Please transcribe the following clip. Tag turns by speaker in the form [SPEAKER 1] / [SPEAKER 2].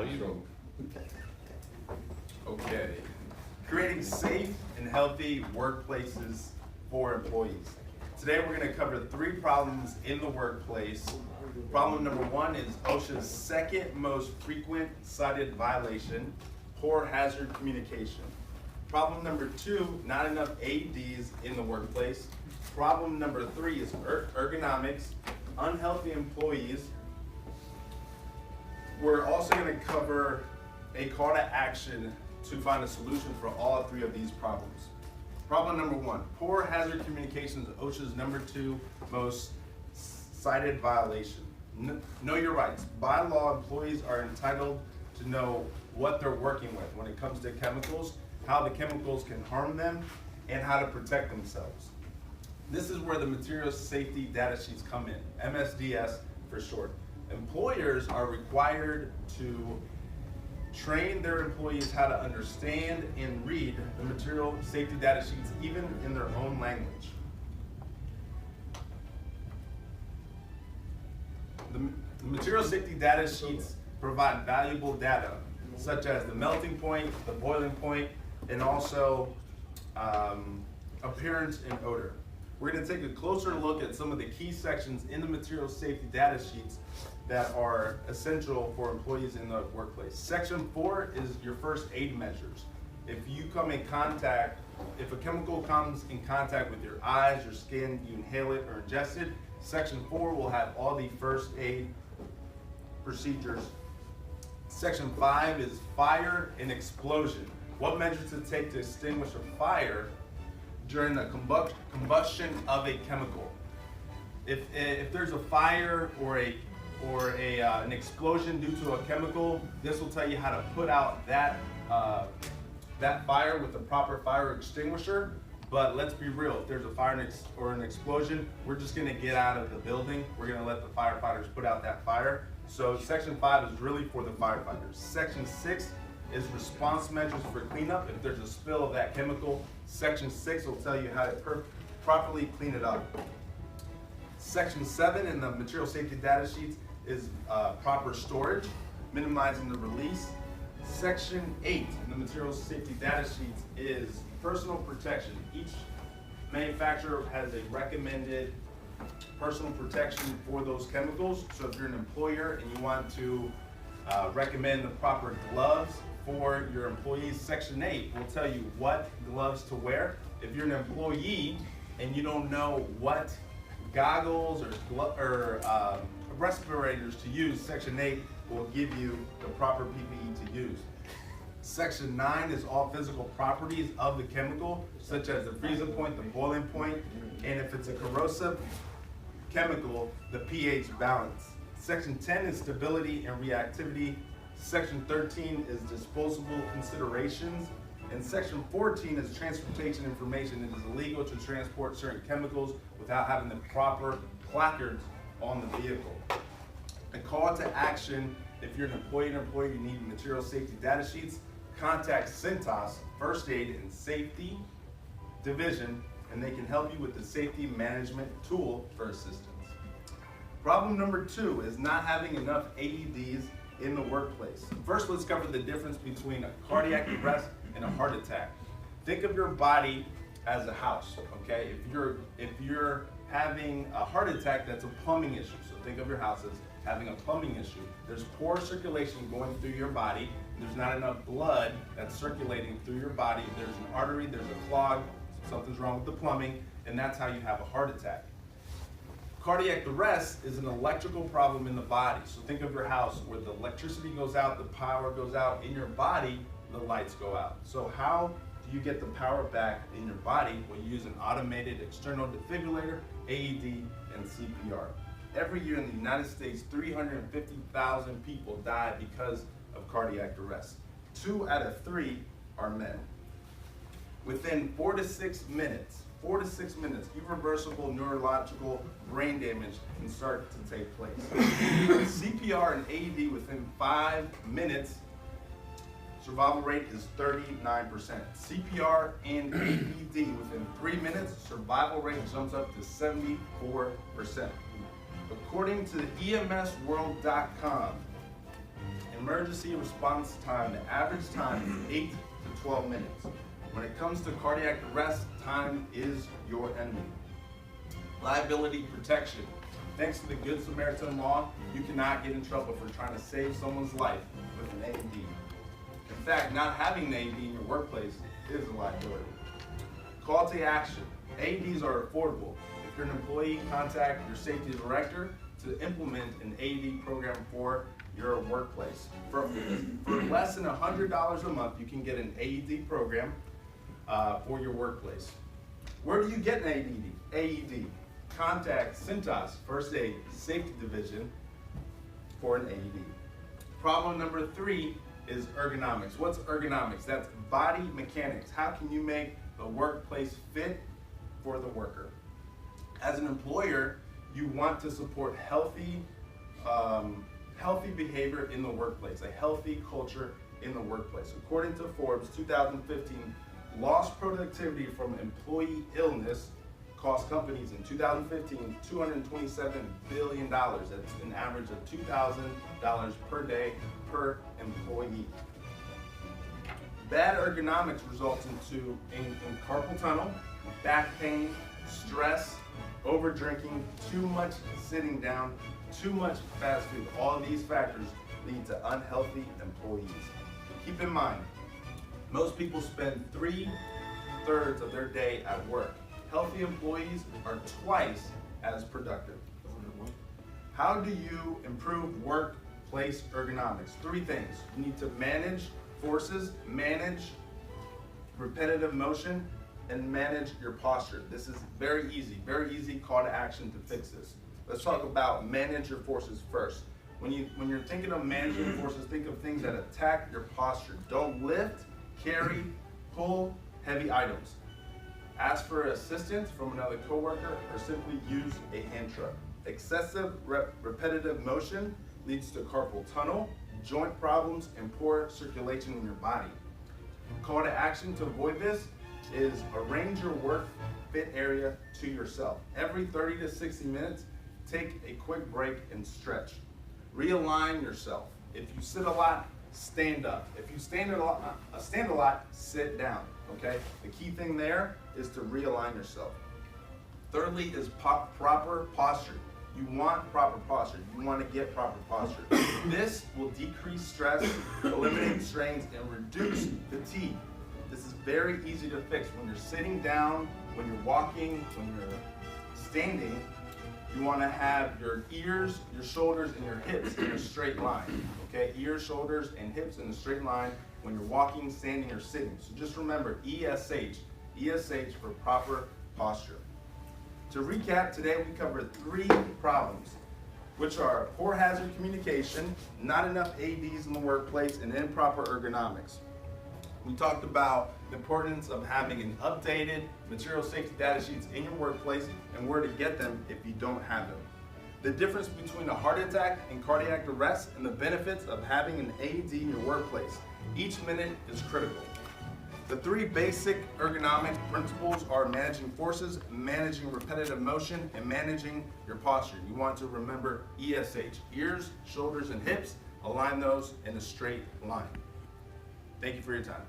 [SPEAKER 1] you.
[SPEAKER 2] Okay. Creating safe and healthy workplaces for employees. Today we're going to cover 3 problems in the workplace. Problem number 1 is OSHA's second most frequent cited violation, poor hazard communication. Problem number 2, not enough AEDs in the workplace. Problem number 3 is ergonomics, unhealthy employees. We're also going to cover a call to action to find a solution for all 3 of these problems. Problem number 1, poor hazard communication is OSHA's number 2 most cited violation. Know your rights. By law, employees are entitled to know what they're working with when it comes to chemicals, how the chemicals can harm them, and how to protect themselves. This is where the material safety data sheets come in, MSDS for short. Employers are required to train their employees how to understand and read the material safety data sheets even in their own language. The material safety data sheets provide valuable data such as the melting point, the boiling point, and also appearance and odor. We're going to take a closer look at some of the key sections in the material safety data sheets that are essential for employees in the workplace. Section 4 is your first aid measures. If a chemical comes in contact with your eyes, your skin, you inhale it or ingest it, Section 4 will have all the first aid procedures. Section 5 is fire and explosion. What measures to take to extinguish a fire during the combustion of a chemical. If there's a fire or an explosion due to a chemical, this will tell you how to put out that fire with the proper fire extinguisher. But let's be real, if there's a fire or an explosion, we're just gonna get out of the building. We're gonna let the firefighters put out that fire. So Section 5 is really for the firefighters. Section 6 is response measures for cleanup. If there's a spill of that chemical, Section 6 will tell you how to properly clean it up. Section 7 in the material safety data sheets is proper storage, minimizing the release. Section 8 in the material safety data sheets is personal protection. Each manufacturer has a recommended personal protection for those chemicals. So if you're an employer and you want to recommend the proper gloves for your employees, Section 8 will tell you what gloves to wear. If you're an employee and you don't know what goggles or respirators to use, Section 8 will give you the proper PPE to use. Section 9 is all physical properties of the chemical, such as the freezing point, the boiling point, and if it's a corrosive chemical, the pH balance. Section 10 is stability and reactivity. Section 13 is disposable considerations. And Section 14 is transportation information. It is illegal to transport certain chemicals without having the proper placards on the vehicle. A call to action: if you're an employee and employer, you need material safety data sheets, contact Cintas First Aid and Safety Division, and they can help you with the safety management tool for assistance. Problem number 2 is not having enough AEDs in the workplace. First, let's cover the difference between a cardiac arrest and a heart attack. Think of your body as a house, okay? If you're having a heart attack, that's a plumbing issue. So think of your house as having a plumbing issue. There's poor circulation going through your body. There's not enough blood that's circulating through your body. There's an artery, there's a clog, something's wrong with the plumbing, and that's how you have a heart attack. Cardiac arrest is an electrical problem in the body. So think of your house where the electricity goes out, the power goes out. In your body, the lights go out. So how do you get the power back in your body? Well, you use an automated external defibrillator, AED, and CPR. Every year in the United States, 350,000 people die because of cardiac arrest. 2 out of 3 are men. Within 4 to 6 minutes, irreversible neurological brain damage can start to take place. CPR and AED within 5 minutes, survival rate is 39%. CPR and AED within 3 minutes, survival rate jumps up to 74%. According to EMSworld.com, emergency response time, the average time is 8 to 12 minutes. When it comes to cardiac arrest, time is your enemy. Liability protection. Thanks to the Good Samaritan law, you cannot get in trouble for trying to save someone's life with an AED. In fact, not having an AED in your workplace is a liability. Call to action. AEDs are affordable. If you're an employee, contact your safety director to implement an AED program for your workplace. For less than $100 a month, you can get an AED program for your workplace. Where do you get an AED? Contact Cintas First Aid Safety Division for an AED. Problem number 3 is ergonomics. What's ergonomics? That's body mechanics. How can you make the workplace fit for the worker? As an employer, you want to support healthy behavior in the workplace, a healthy culture in the workplace. According to Forbes 2015, lost productivity from employee illness cost companies in 2015 $227 billion. That's an average of $2,000 per day per employee. Bad ergonomics results in carpal tunnel, back pain, stress, over drinking, too much sitting down, too much fast food. All of these factors lead to unhealthy employees. Keep in mind, most people spend 3/3 of their day at work. Healthy employees are twice as productive. How do you improve workplace ergonomics? 3 things. You need to manage forces, manage repetitive motion, and manage your posture. This is very easy call to action to fix this. Let's talk about manage your forces first. When you're thinking of managing forces, think of things that attack your posture. Don't lift, carry, pull heavy items. Ask for assistance from another coworker or simply use a hand truck. Excessive repetitive motion leads to carpal tunnel, joint problems, and poor circulation in your body. Call to action to avoid this is arrange your work fit area to yourself. Every 30 to 60 minutes, take a quick break and stretch. Realign yourself. If you sit a lot, stand up. If you stand a lot, sit down. Okay? The key thing there is to realign yourself. Thirdly is proper posture. You want proper posture. You want to get proper posture. This will decrease stress, eliminate strains, and reduce fatigue. This is very easy to fix. When you're sitting down, when you're walking, when you're standing, you want to have your ears, your shoulders, and your hips in a straight line. Okay? Ears, shoulders, and hips in a straight line when you're walking, standing, or sitting. So just remember ESH. ESH for proper posture. To recap, today we covered 3 problems, which are poor hazard communication, not enough AEDs in the workplace, and improper ergonomics. We talked about the importance of having an updated material safety data sheets in your workplace and where to get them if you don't have them. The difference between a heart attack and cardiac arrest and the benefits of having an AED in your workplace. Each minute is critical. The 3 basic ergonomic principles are managing forces, managing repetitive motion, and managing your posture. You want to remember ESH, ears, shoulders, and hips. Align those in a straight line. Thank you for your time.